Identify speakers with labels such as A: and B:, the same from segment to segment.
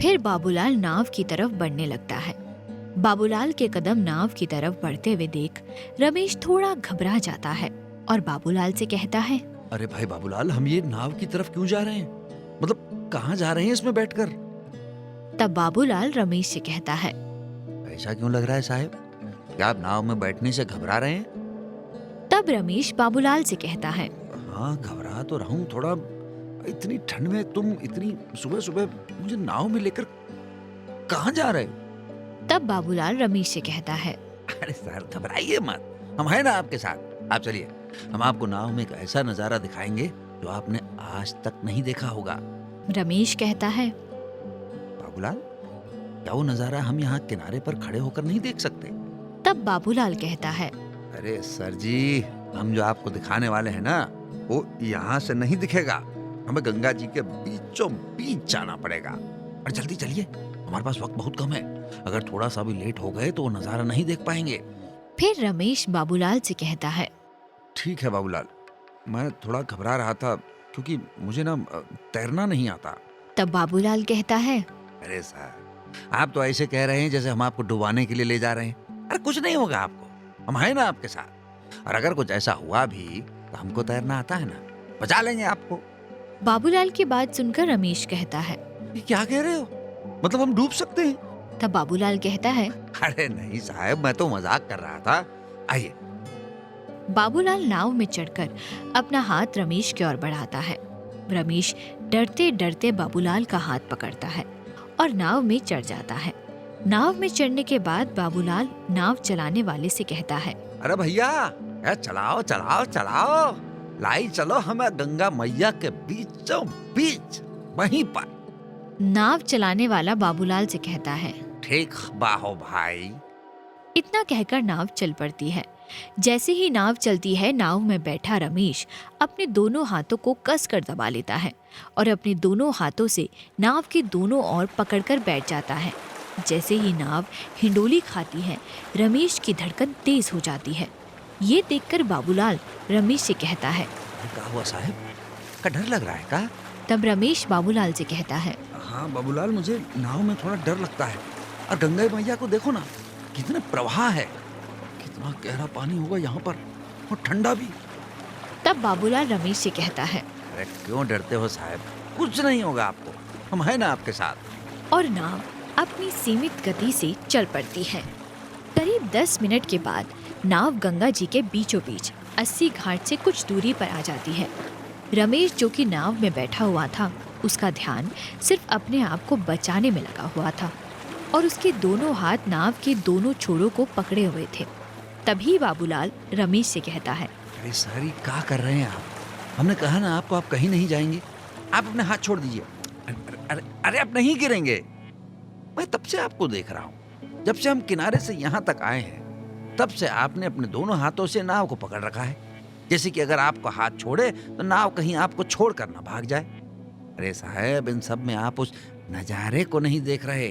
A: फिर बाबूलाल नाव की तरफ बढ़ने लगता है। बाबूलाल के कदम नाव की तरफ बढ़ते हुए देख रमेश थोड़ा घबरा जाता है और बाबूलाल से कहता है,
B: अरे भाई बाबूलाल, हम ये नाव की तरफ क्यों जा रहे हैं? मतलब कहाँ जा रहे हैं इसमें बैठकर?
A: तब बाबूलाल रमेश से कहता है,
B: ऐसा क्यों लग रहा है साहब? क्या आप नाव में बैठने से घबरा रहे हैं?
A: तब रमेश बाबूलाल से कहता है,
B: हाँ, घबरा तो रहा हूँ थोड़ा। इतनी ठंड में तुम इतनी सुबह सुबह मुझे नाव में लेकर कहाँ जा रहे हो?
A: तब बाबूलाल रमेश से कहता है,
B: अरे सर, घबराइए मत, हम हैं ना आपके साथ। आप चलिए, हम आपको नाव में एक ऐसा नजारा दिखाएंगे जो आपने आज तक नहीं देखा होगा।
A: रमेश कहता है,
B: बाबूलाल, क्या वो नजारा हम यहाँ किनारे पर खड़े होकर नहीं देख सकते?
A: तब बाबूलाल कहता है,
B: अरे सर जी, हम जो आपको दिखाने वाले हैं ना, वो यहाँ से नहीं दिखेगा। हमें गंगा जी के बीचों बीच जाना पड़ेगा। और जल्दी चलिए, हमारे पास वक्त बहुत कम है। अगर थोड़ा सा भी लेट हो गए तो वो नजारा नहीं देख पाएंगे।
A: फिर रमेश बाबूलाल से कहता है,
B: ठीक है बाबूलाल, मैं थोड़ा घबरा रहा था क्योंकि मुझे ना तैरना नहीं आता।
A: तब बाबूलाल कहता है,
B: अरे सर, आप तो ऐसे कह रहे हैं जैसे हम आपको डुबाने के लिए ले जा रहे हैं। अरे कुछ नहीं होगा आपको, हम हैं ना आपके साथ। और अगर कुछ ऐसा हुआ भी तो हमको तैरना आता है ना, बचा लेंगे आपको।
A: बाबूलाल की बात सुनकर रमेश कहता है,
B: ये क्या कह रहे हो? मतलब हम डूब सकते हैं?
A: तब बाबूलाल कहता है,
B: अरे नहीं साहब, मैं तो मजाक कर रहा था। आइए।
A: बाबूलाल नाव में चढ़कर अपना हाथ रमेश की ओर बढ़ाता है। रमेश डरते डरते बाबूलाल का हाथ पकड़ता है और नाव में चढ़ जाता है। नाव में चढ़ने के बाद बाबूलाल नाव चलाने वाले से कहता है,
B: अरे भैया, चलाओ चलाओ चलाओ, लाई चलो हमें गंगा मैया के बीचों बीच, वहीं पर।
A: नाव चलाने वाला बाबूलाल से कहता है,
B: ठीक बाहो भाई।
A: इतना कहकर नाव चल पड़ती है। जैसे ही नाव चलती है, नाव में बैठा रमेश अपने दोनों हाथों को कसकर दबा लेता है और अपने दोनों हाथों से नाव के दोनों ओर पकड़कर बैठ जाता है। जैसे ही नाव हिंडोली खाती है, रमेश की धड़कन तेज हो जाती है। ये देखकर बाबूलाल रमेश से कहता है,
B: क्या हुआ साहब? का डर लग रहा है का?
A: तब रमेश बाबूलाल से कहता है,
B: हाँ बाबूलाल, मुझे नाव में थोड़ा डर लगता है। और गंगा मैया को देखो ना, कितना प्रवाह है, कितना गहरा पानी होगा यहाँ पर, और ठंडा भी।
A: तब बाबूलाल रमेश से कहता है,
B: अरे क्यों डरते हो साहब? कुछ नहीं होगा आपको, हम हैं ना आपके साथ।
A: और नाव अपनी सीमित गति से चल पड़ती है। करीब 10 मिनट के बाद नाव गंगा जी के बीचों बीच 80 घाट से कुछ दूरी पर आ जाती है। रमेश, जो कि नाव में बैठा हुआ था, उसका ध्यान सिर्फ अपने आप को बचाने में लगा हुआ था और उसके दोनों हाथ नाव के दोनों छोरों को पकड़े हुए थे। तभी बाबूलाल रमेश से कहता है,
B: अरे सर, ये क्या कर रहे हैं आप? हमने कहा ना आपको, आप कहीं नहीं जाएंगे। आप अपने हाथ छोड़ दीजिए। अरे अरे, आप नहीं गिरेंगे। मैं तब से आपको देख रहा हूँ, जब से हम किनारे से यहाँ तक आए हैं, तब से आपने अपने दोनों हाथों से नाव को पकड़ रखा है, जैसे कि अगर आपको हाथ छोड़े तो नाव कहीं आपको छोड़कर ना भाग जाए। अरे साहब, इन सब में आप उस नजारे को नहीं देख रहे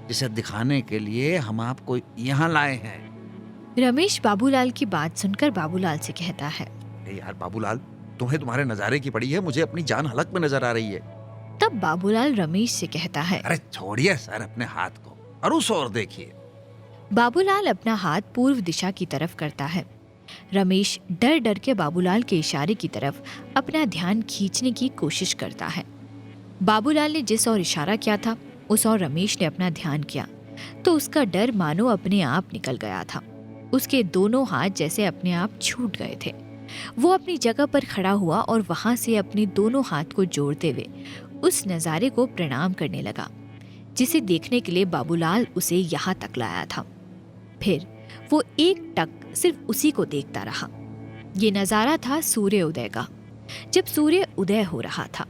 B: जिसे दिखाने के लिए हम आपको यहाँ लाए हैं।
A: रमेश बाबूलाल की बात सुनकर बाबूलाल से कहता है,
B: अरे यार बाबूलाल, तुम्हें तुम्हारे नजारे की पड़ी है, मुझे अपनी जान हलक में नजर आ रही है।
A: तब बाबूलाल रमेश से कहता है,
B: अरे छोड़िए सर अपने हाथ को और उस ओर देखिए।
A: बाबूलाल अपना हाथ पूर्व दिशा की तरफ करता है। रमेश डर डर के बाबूलाल के इशारे की तरफ अपना ध्यान खींचने की कोशिश करता है। बाबूलाल ने जिस ओर इशारा किया था, उस ओर रमेश ने अपना ध्यान किया तो उसका डर मानो अपने आप निकल गया था। उसके दोनों हाथ जैसे अपने आप छूट गए थे। वो अपनी जगह पर खड़ा हुआ और वहां से अपने दोनों हाथ को जोड़ते हुए उस नज़ारे को प्रणाम करने लगा, जिसे देखने के लिए बाबूलाल उसे यहाँ तक लाया था। फिर वो एक टक सिर्फ उसी को देखता रहा। ये नज़ारा था सूर्य उदय का। जब सूर्य उदय हो रहा था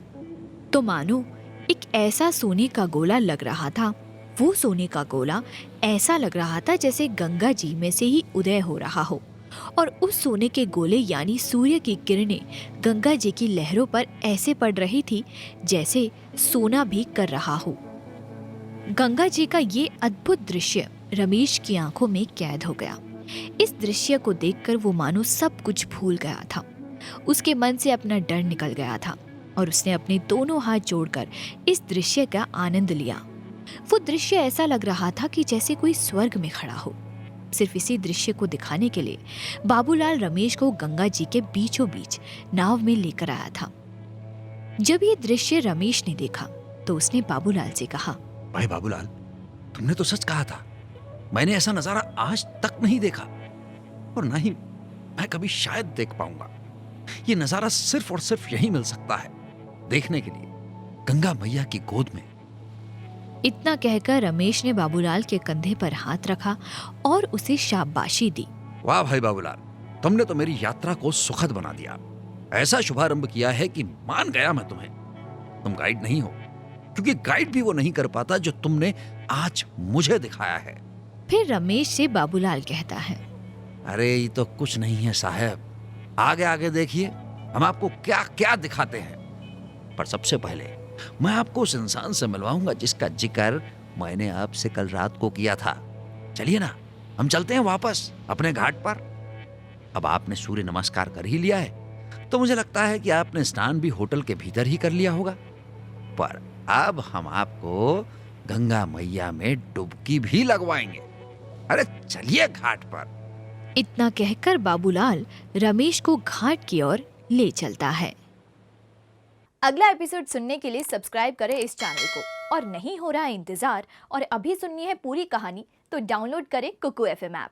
A: तो मानो एक ऐसा सोने का गोला लग रहा था। वो सोने का गोला ऐसा लग रहा था जैसे गंगा जी में से ही उदय हो रहा हो और उस सोने के गोले यानी सूर्य की किरणें गंगा जी की लहरों पर ऐसे पड़ रही थी जैसे सोना भी कर रहा हो। गंगा जी का ये अद्भुत दृश्य रमेश की आंखों में कैद हो गया। इस दृश्य को देखकर वो मानो सब कुछ भूल गया था। उसके मन से अपना डर निकल गया था और उसने अपने दोनों हाथ जोड़कर इस दृश्य का आनंद लिया। वो दृश्य ऐसा लग रहा था कि जैसे कोई स्वर्ग में खड़ा हो। सिर्फ इसी दृश्य को दिखाने के लिए बाबूलाल रमेश को गंगा जी के बीचों बीच नाव में लेकर आया था। जब ये दृश्य रमेश ने देखा तो उसने बाबूलाल से कहा,
B: भाई बाबूलाल, तुमने तो सच कहा था। मैंने ऐसा नजारा आज तक नहीं देखा और ना ही मैं कभी शायद देख पाऊंगा। ये नजारा सिर्फ और सिर्फ यही मिल सकता है देखने के लिए, गंगा मैया की गोद में।
A: इतना कहकर रमेश ने बाबूलाल के कंधे पर हाथ रखा और उसे शाबाशी दी।
B: वाह भाई बाबूलाल, तुमने तो मेरी यात्रा को सुखद बना दिया। ऐसा शुभारंभ किया है कि मान गया मैं तुम्हें। तुम गाइड नहीं हो, क्योंकि गाइड भी वो नहीं कर पाता जो तुमने आज मुझे दिखाया है।
A: फिर रमेश से बाबूलाल कहता है,
B: अरे ये तो कुछ नहीं है साहब, आगे आगे देखिए, हम आपको क्या क्या दिखाते हैं। पर सबसे पहले मैं आपको उस इंसान से मिलवाऊंगा जिसका जिक्र मैंने आपसे कल रात को किया था। चलिए ना, हम चलते हैं वापस अपने घाट पर। अब आपने सूर्य नमस्कार कर ही लिया है तो मुझे लगता है कि आपने स्नान भी होटल के भीतर ही कर लिया होगा। पर अब हम आपको गंगा मैया में डुबकी भी लगवाएंगे। अरे चलिए घाट पर।
A: इतना कहकर बाबूलाल रमेश को घाट की ओर ले चलता है।
C: अगला एपिसोड सुनने के लिए सब्सक्राइब करें इस चैनल को, और नहीं हो रहा इंतजार और अभी सुननी है पूरी कहानी तो डाउनलोड करें कुकू एफएम ऐप।